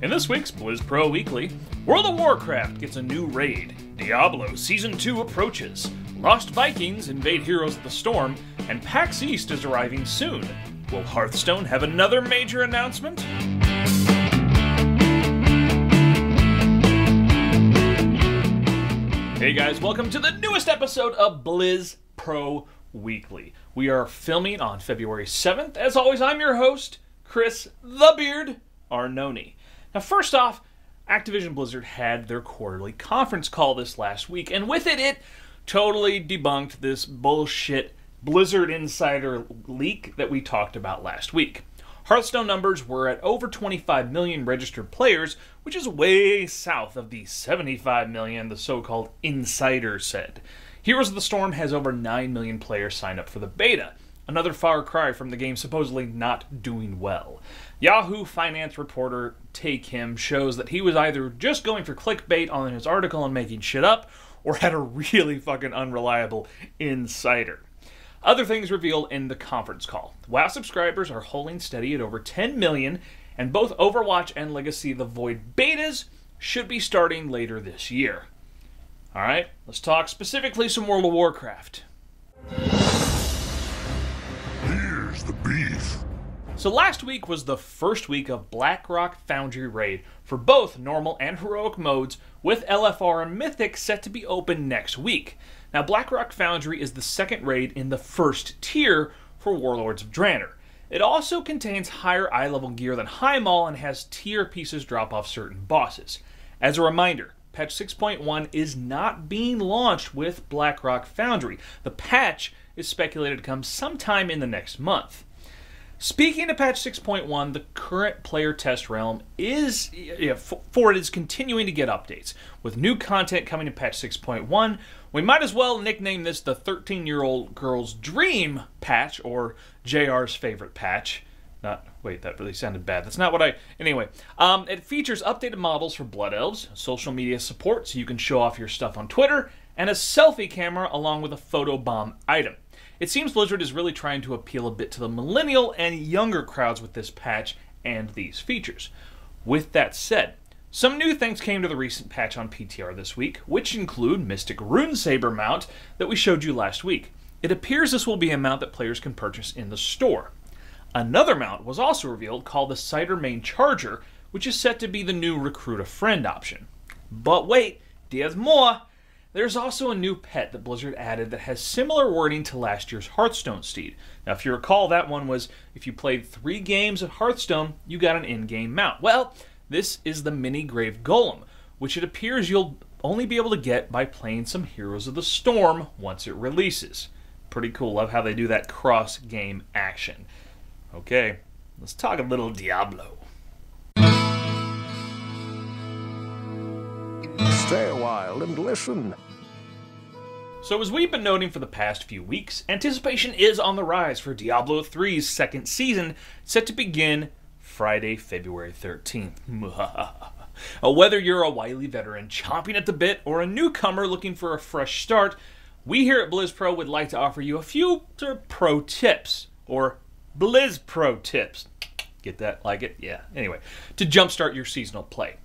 In this week's Blizz Pro Weekly, World of Warcraft gets a new raid, Diablo Season 2 approaches, Lost Vikings invade Heroes of the Storm, and PAX East is arriving soon. Will Hearthstone have another major announcement? Hey guys, welcome to the newest episode of Blizz Pro Weekly. We are filming on February 7th. As always, I'm your host, Chris the Beard Arnone. Now, first off, Activision Blizzard had their quarterly conference call this last week, and with it totally debunked this bullshit Blizzard Insider leak that we talked about last week. Hearthstone numbers were at over 25 million registered players, which is way south of the 75 million the so-called insider said. Heroes of the Storm has over 9 million players signed up for the beta, another far cry from the game supposedly not doing well. Yahoo Finance reporter Take Him shows that he was either just going for clickbait on his article and making shit up, or had a really fucking unreliable insider. Other things revealed in the conference call. WoW subscribers are holding steady at over 10 million, and both Overwatch and Legacy of the Void betas should be starting later this year. Alright, let's talk specifically some World of Warcraft. Here's the beef. So last week was the first week of Blackrock Foundry raid for both normal and heroic modes, with LFR and Mythic set to be open next week. Now, Blackrock Foundry is the second raid in the first tier for Warlords of Draenor. It also contains higher eye-level gear than Highmaul and has tier pieces drop off certain bosses. As a reminder, patch 6.1 is not being launched with Blackrock Foundry. The patch is speculated to come sometime in the next month. Speaking of patch 6.1, the current player test realm is continuing to get updates. With new content coming in patch 6.1, we might as well nickname this the 13-year-old girl's dream patch, or JR's favorite patch. Wait, that really sounded bad. That's not what Anyway, it features updated models for Blood Elves, social media support so you can show off your stuff on Twitter, and a selfie camera along with a photo bomb item. It seems Blizzard is really trying to appeal a bit to the millennial and younger crowds with this patch and these features. With that said, some new things came to the recent patch on PTR this week, which include Mystic Runesaber mount that we showed you last week. It appears this will be a mount that players can purchase in the store. Another mount was also revealed called the Cider Main Charger, which is set to be the new Recruit a Friend option. But wait, there's more! There's also a new pet that Blizzard added that has similar wording to last year's Hearthstone steed. Now, if you recall, that one was, if you played 3 games of Hearthstone, you got an in-game mount. Well, this is the Mini Grave Golem, which it appears you'll only be able to get by playing some Heroes of the Storm once it releases. Pretty cool. Love how they do that cross-game action. Okay, let's talk a little Diablo. Stay a while and listen. So as we've been noting for the past few weeks, anticipation is on the rise for Diablo 3's second season, set to begin Friday, February 13th. Whether you're a wily veteran chomping at the bit or a newcomer looking for a fresh start, we here at Blizz Pro would like to offer you a few pro tips, or Blizz Pro tips. Get that? Like it? Yeah. Anyway, to jumpstart your seasonal play.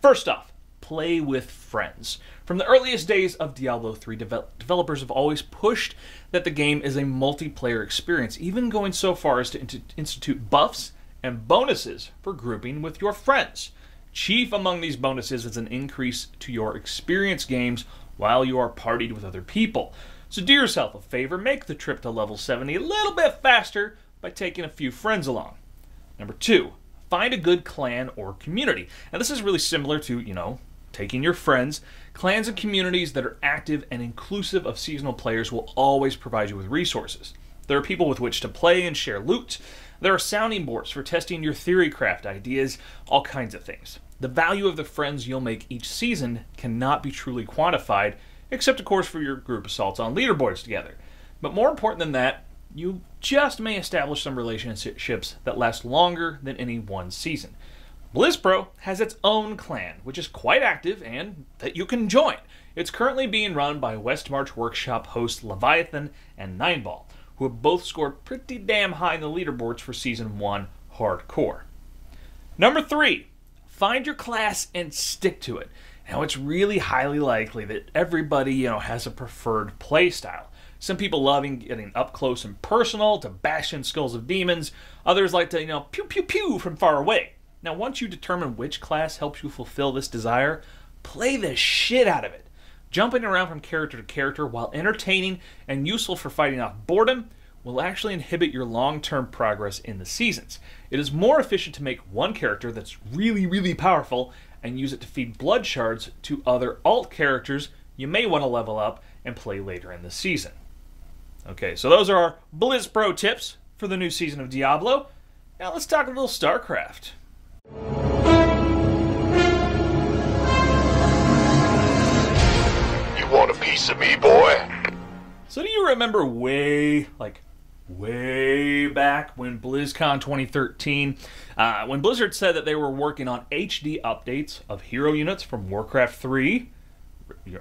First off, play with friends. From the earliest days of Diablo 3, developers have always pushed that the game is a multiplayer experience, even going so far as to institute buffs and bonuses for grouping with your friends. Chief among these bonuses is an increase to your experience games while you are partied with other people. So do yourself a favor, make the trip to level 70 a little bit faster by taking a few friends along. Number 2, find a good clan or community. Now this is really similar to, taking your friends. Clans and communities that are active and inclusive of seasonal players will always provide you with resources. There are people with which to play and share loot. There are sounding boards for testing your theorycraft ideas, all kinds of things. The value of the friends you'll make each season cannot be truly quantified, except of course for your group assaults on leaderboards together. But more important than that, you just may establish some relationships that last longer than any one season. Blizz Pro has its own clan, which is quite active and that you can join. It's currently being run by Westmarch Workshop hosts Leviathan and Nineball, who have both scored pretty damn high in the leaderboards for Season 1 Hardcore. Number 3, find your class and stick to it. Now, it's really highly likely that everybody, has a preferred playstyle. Some people loving getting up close and personal to bash in skulls of demons. Others like to, pew pew pew from far away. Now, once you determine which class helps you fulfill this desire, play the shit out of it. Jumping around from character to character, while entertaining and useful for fighting off boredom, will actually inhibit your long-term progress in the seasons. It is more efficient to make one character that's really, really powerful and use it to feed blood shards to other alt characters you may want to level up and play later in the season. Okay, so those are our Blizz Pro tips for the new season of Diablo. Now let's talk a little StarCraft. You want a piece of me, boy? So do you remember way back when BlizzCon 2013, when Blizzard said that they were working on HD updates of hero units from Warcraft 3?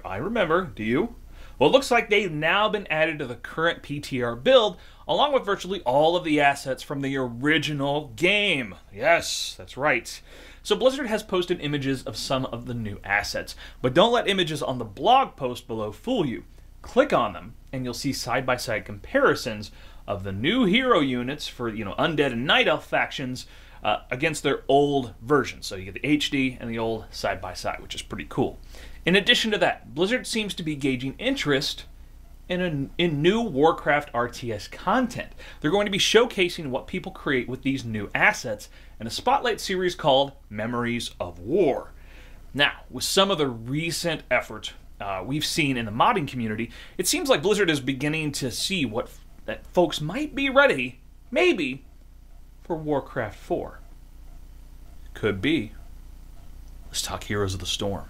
I remember, do you? Well, it looks like they've now been added to the current PTR build, along with virtually all of the assets from the original game. Yes, that's right. So Blizzard has posted images of some of the new assets, but don't let images on the blog post below fool you. Click on them, and you'll see side-by-side comparisons of the new hero units for, Undead and Night Elf factions against their old versions. So you get the HD and the old side-by-side, which is pretty cool. In addition to that, Blizzard seems to be gauging interest in new Warcraft RTS content. They're going to be showcasing what people create with these new assets in a spotlight series called Memories of War. Now, with some of the recent efforts we've seen in the modding community, it seems like Blizzard is beginning to see that folks might be ready, maybe, for Warcraft 4. Could be. Let's talk Heroes of the Storm.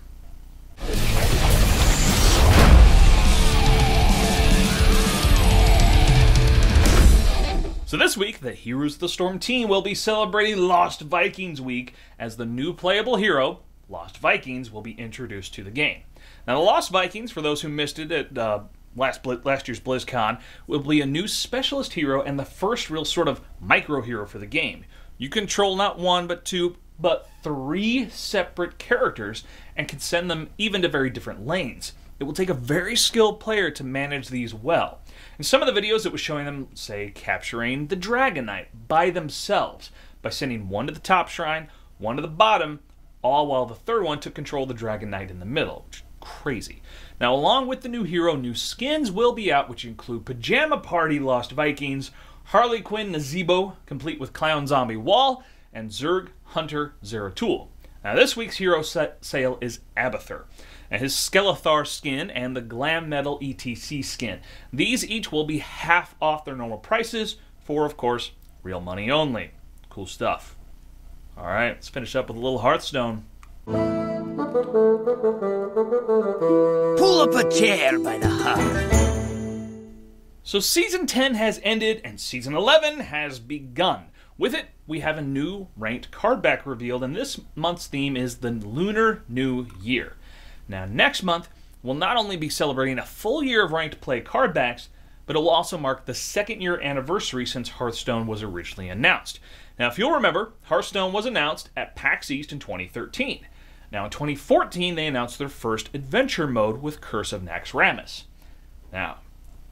So this week, the Heroes of the Storm team will be celebrating Lost Vikings Week as the new playable hero, Lost Vikings, will be introduced to the game. Now, the Lost Vikings, for those who missed it at last year's BlizzCon, will be a new specialist hero and the first real sort of micro hero for the game. You control not one, but two, but three separate characters and can send them even to very different lanes. It will take a very skilled player to manage these well. In some of the videos, it was showing them, say, capturing the Dragon Knight by themselves by sending one to the top shrine, one to the bottom, all while the third one took control of the Dragon Knight in the middle, which is crazy. Now, along with the new hero, new skins will be out, which include Pajama Party Lost Vikings, Harley Quinn Nazebo, complete with Clown Zombie Wall, and Zerg Hunter Zeratul. Now, this week's hero sale is Abathur, and his Skeletor skin and the Glam Metal ETC skin. These each will be half off their normal prices for, of course, real money only. Cool stuff. All right, let's finish up with a little Hearthstone. Pull up a chair by the hearth. So Season 10 has ended and Season 11 has begun. With it, we have a new ranked card back revealed, and this month's theme is the Lunar New Year. Now, next month, we'll not only be celebrating a full year of ranked play card backs, but it will also mark the second year anniversary since Hearthstone was originally announced. Now, if you'll remember, Hearthstone was announced at PAX East in 2013. Now, in 2014, they announced their first adventure mode with Curse of Naxxramas. Now,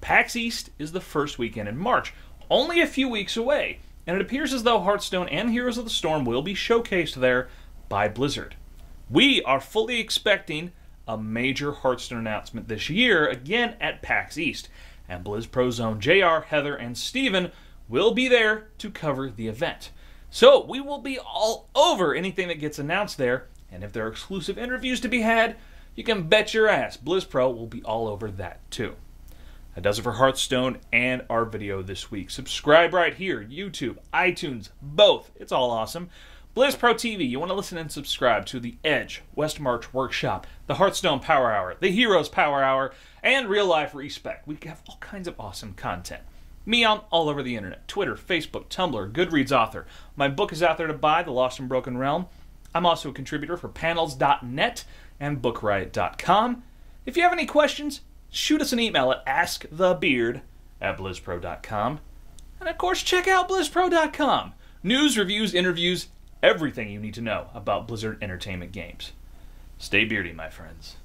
PAX East is the first weekend in March, only a few weeks away, and it appears as though Hearthstone and Heroes of the Storm will be showcased there by Blizzard. We are fully expecting a major Hearthstone announcement this year, again at PAX East, and Blizz Pro Zone JR, Heather, and Steven will be there to cover the event. So we will be all over anything that gets announced there, and if there are exclusive interviews to be had, you can bet your ass Blizz Pro will be all over that too. That does it for Hearthstone and our video this week. Subscribe right here, YouTube, iTunes, both. It's all awesome. Blizz Pro TV, you want to listen and subscribe to the Edge, West March Workshop, the Hearthstone Power Hour, the Heroes Power Hour, and Real Life Respect. We have all kinds of awesome content. Me, I'm all over the internet. Twitter, Facebook, Tumblr, Goodreads author. My book is out there to buy, The Lost and Broken Realm. I'm also a contributor for panels.net and bookriot.com. If you have any questions, shoot us an email at askthebeard@blizzpro.com. And of course, check out blizzpro.com. News, reviews, interviews, everything you need to know about Blizzard Entertainment games. Stay beardy, my friends.